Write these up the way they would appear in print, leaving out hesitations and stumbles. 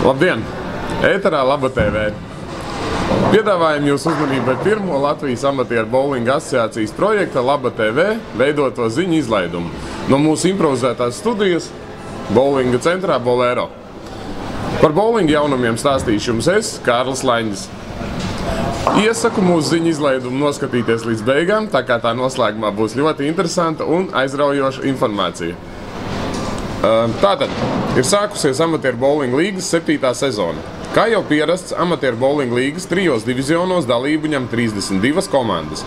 Labdien! Ēterā Laba TV. Piedāvājam jūsu uzmanībai pirmo Latvijas amatieru bowlinga asociācijas projekta Laba TV veidoto ziņu izlaidumu no mūsu improvizētās studijas bowlinga centrā Bolero. Par bowlinga jaunumiem stāstīšu jums es, Kārlis Laņģis. Iesaku mūsu ziņu izlaidumu noskatīties līdz beigām, tā kā tā noslēgumā būs ļoti interesanta un aizraujoša informācija. Tātad ir sākusies amatieru bowlinga līgas 7. sezona. Kā jau pierasts, amatieru bowlinga līgas 3 divizionos dalību ņem 32 komandas.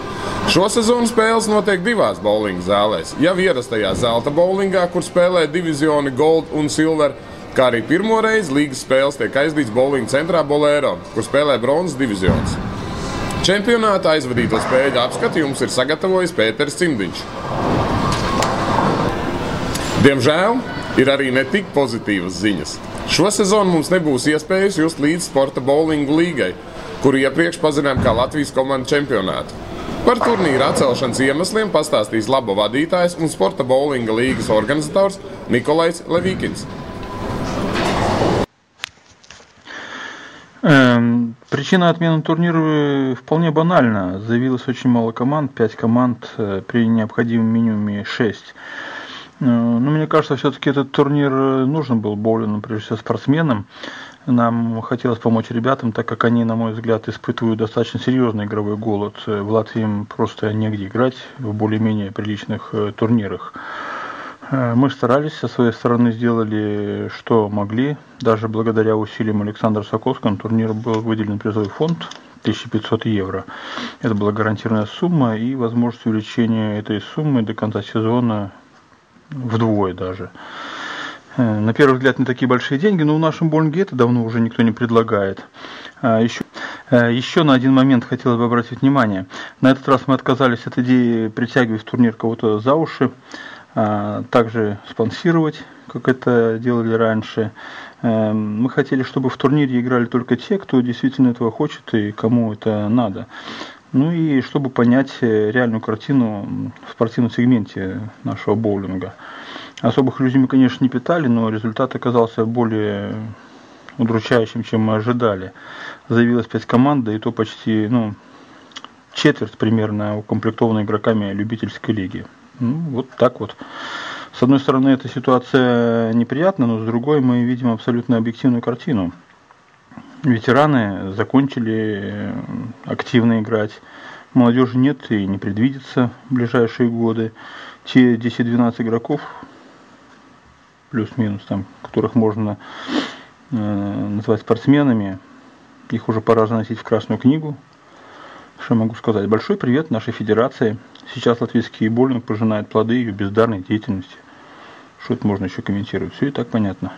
Šo sezonu spēles notiek 2 bowlinga zālēs. Jau ierastajā zelta bowlingā, kur spēlē divizioni Gold un Silver, kā arī pirmo reizi līgas spēles tiek aizdīts bowlinga centrā Bolero, kur spēlē bronzas divizions. Čempionāta aizvadīto spēļu apskati jums ir sagatavojis Pēters Cimdiņš. Diemžēl ir arī ne tik pozitīvas ziņas. Šo sezonu mums nebūs iespējas just līdz sporta bowlinga līgai, kuru iepriekš pazinām kā Latvijas komandu čempionātu. Par turnīra atcelšanas iemesliem pastāstīs Laba vadītājs un sporta bowlinga līgas organizators Nikolais Levīkins. Причина отмены турнира вполне банальна. Заявилось очень мало команд, 5 команд при необходимом минимуме 6. Но мне кажется, все-таки этот турнир нужен был боулингу, прежде всего спортсменам. Нам хотелось помочь ребятам, так как они, на мой взгляд, испытывают достаточно серьезный игровой голод. В Латвии им просто негде играть в более-менее приличных турнирах. Мы старались, со своей стороны сделали, что могли. Даже благодаря усилиям Александра Соколского на турнир был выделен призовой фонд 1500 евро. Это была гарантированная сумма и возможность увеличения этой суммы до конца сезона вдвое даже. На первый взгляд не такие большие деньги, но в нашем боулинге это давно уже никто не предлагает. Еще на один момент хотелось бы обратить внимание. На этот раз мы отказались от идеи притягивать в турнир кого-то за уши, также спонсировать, как это делали раньше. Мы хотели, чтобы в турнире играли только те, кто действительно этого хочет и кому это надо. Ну и чтобы понять реальную картину в спортивном сегменте нашего боулинга. Особых иллюзий мы, конечно, не питали, но результат оказался более удручающим, чем мы ожидали. Заявилось 5 команд, да и то почти четверть примерно укомплектована игроками любительской лиги. Вот так вот. С одной стороны, эта ситуация неприятна, но с другой мы видим абсолютно объективную картину. Ветераны закончили активно играть. Молодежи нет и не предвидится в ближайшие годы. Те 10-12 игроков, плюс-минус, которых можно назвать спортсменами, их уже пора заносить в Красную книгу. Что могу сказать? Большой привет нашей федерации. Сейчас латвийский боулинг пожинает плоды ее бездарной деятельности. Что это можно еще комментировать? Все и так понятно.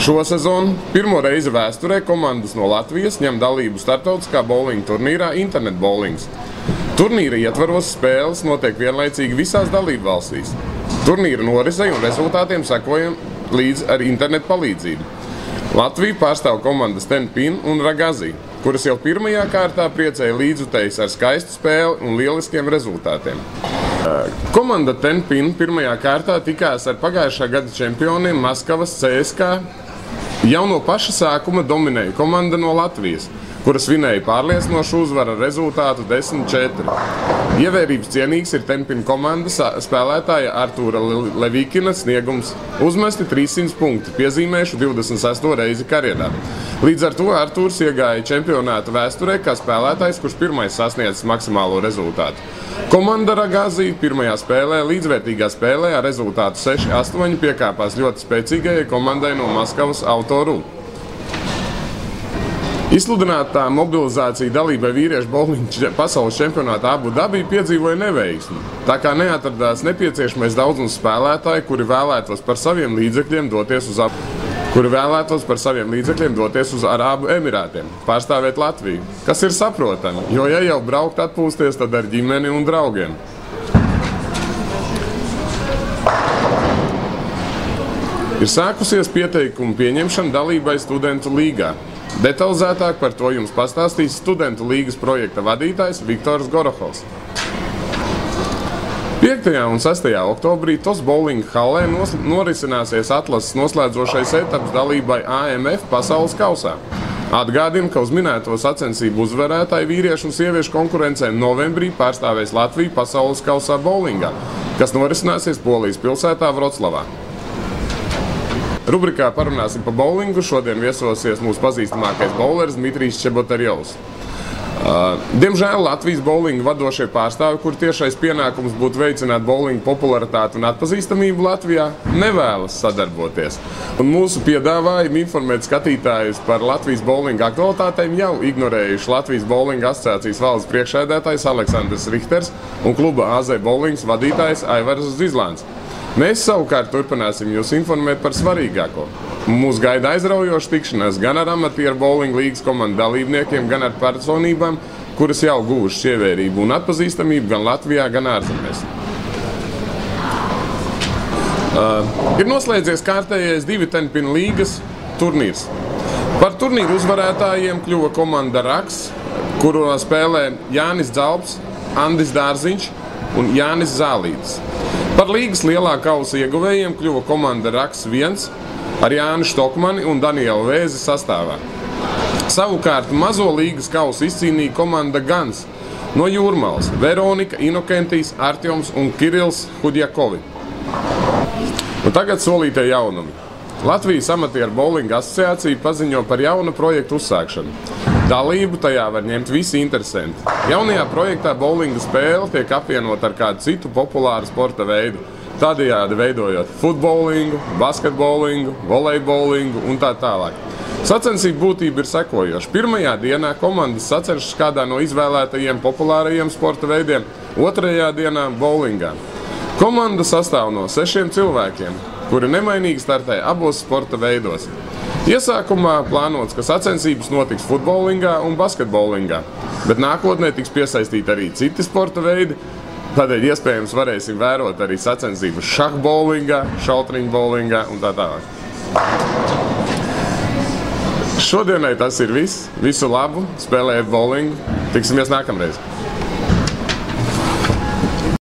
Šo sezonu pirmo reizi vēsturē komandas no Latvijas ņem dalību starptautiskā bowlinga turnīrā Internet Bowlings. Turnīra ietvaros spēles notiek vienlaicīgi visās dalību valstīs. Turnīra norisei un rezultātiem sekojam līdz ar internetu palīdzību. Latviju pārstāv komandas Tenpin un Ragazī, kuras jau pirmajā kārtā priecēja līdzutējus ar skaistu spēli un lieliskiem rezultātiem. Komanda Tenpin pirmajā kārtā tikās ar pagājušā gada čempioniem Maskavas CSKA. Jau no paša sākuma dominēja komanda no Latvijas, kuras vinēja pārliecinošu uzvaru ar rezultātu 10-4. Ievērības cienīgs ir Tenpin komandas spēlētāja Artūra Levīkina sniegums. Uzmesti 300 punkti, piezīmējuši 26. reizi karjerā. Līdz ar to Artūrs iegāja čempionāta vēsturē kā spēlētājs, kurš pirmais sasniedzis maksimālo rezultātu. Komanda Ragazī pirmajā spēlē, līdzvērtīgā spēlē ar rezultātu 6-8 piekāpās ļoti spēcīgajai komandai no Maskavas Autoru. Izsludinātā mobilizācija dalībai vīriešu bowlinga pasaules čempionātā Abu Dabī piedzīvoja neveiksmi, tā kā neatradās nepieciešamais daudzums spēlētāji, kuri vēlētos par saviem līdzekļiem doties uz Arābu Emirātiem, pārstāvēt Latviju, kas ir saprotami, jo ja jau braukt atpūsties, tad ar ģimeni un draugiem. Ir sākusies pieteikumu pieņemšana dalībai Studentu līgā. Detalizētāk par to jums pastāstīs Studentu līgas projekta vadītājs Viktors Gorohovs. 5. un 6. oktobrī TOS bowlinga hallē norisināsies atlases noslēdzošais etaps dalībai AMF pasaules kausā. Atgādina, ka uz minēto sacensību uzvarētāju vīriešu un sieviešu konkurencē novembrī pārstāvēs Latviju pasaules kausā bowlingā, kas norisināsies Polijas pilsētā Vroclavā. Rubrikā parunāsim par bowlingu. Šodien viesosies mūsu pazīstamākais bowleris Dmitrijs Čebotarjovs. Diemžēl Latvijas bowlinga vadošie pārstāvi, kur tiešais pienākums būtu veicināt bowlinga popularitāti un atpazīstamību Latvijā, nevēlas sadarboties. Un mūsu piedāvājumu informēt skatītājus par Latvijas bowlinga aktualitātēm jau ignorējuši Latvijas bowlinga asociācijas valdes priekšsēdētājs Aleksandrs Rihters un kluba AZ bowlings vadītājs Aivars Zizlāns. Mēs savukārt turpināsim jūs informēt par svarīgāko. Mūs gaida aizraujoša tikšanās gan ar amatieru bowlinga līgas komandu dalībniekiem, gan ar personībām, kuras jau guvušas ievērību un atpazīstamību gan Latvijā, gan ārzemēs. Ir noslēdzies kārtējais 2 tenpinu līgas turnīrs. Par turnīru uzvarētājiem kļuva komanda Raks, kuru spēlē Jānis Dzalps, Andis Dārziņš un Jānis Zālītis. Par līgas lielā kausa ieguvējiem kļuva komanda Raks 1 ar Jāni Štokmani un Danielu Vēzi sastāvā. Savukārt mazo līgas kausu izcīnīja komanda Gans no Jūrmalas – Veronika, Inokentijs, Artjoms un Kirills Hudjakovi. Un tagad solītie jaunumi. Latvijas amatieru bowlinga asociācija paziņo par jaunu projektu uzsākšanu. Dalību tajā var ņemt visi interesanti. Jaunajā projektā bowlinga spēle tiek apvienot ar kādu citu populāru sporta veidu, tādējādi veidojot futbolingu, basketbolingu, volejbolingu un tā tālāk. Sacensību būtība ir sekojoša. Pirmajā dienā komandas sacenšas kādā no izvēlētajiem populārajiem sporta veidiem, otrajā dienā bowlingā. Komanda sastāv no 6 cilvēkiem, kuri nemainīgi startē abos sporta veidos. Iesākumā plānots, ka sacensības notiks futbolingā un basketbolingā, bet nākotnē tiks piesaistīti arī citi sporta veidi, tādēļ iespējams varēsim vērot arī sacensības šahbolingā, šautriņbolingā un tā tālāk. Šodienai tas ir viss. Visu labu, spēlējiet bowlingu, tiksimies nākamreiz!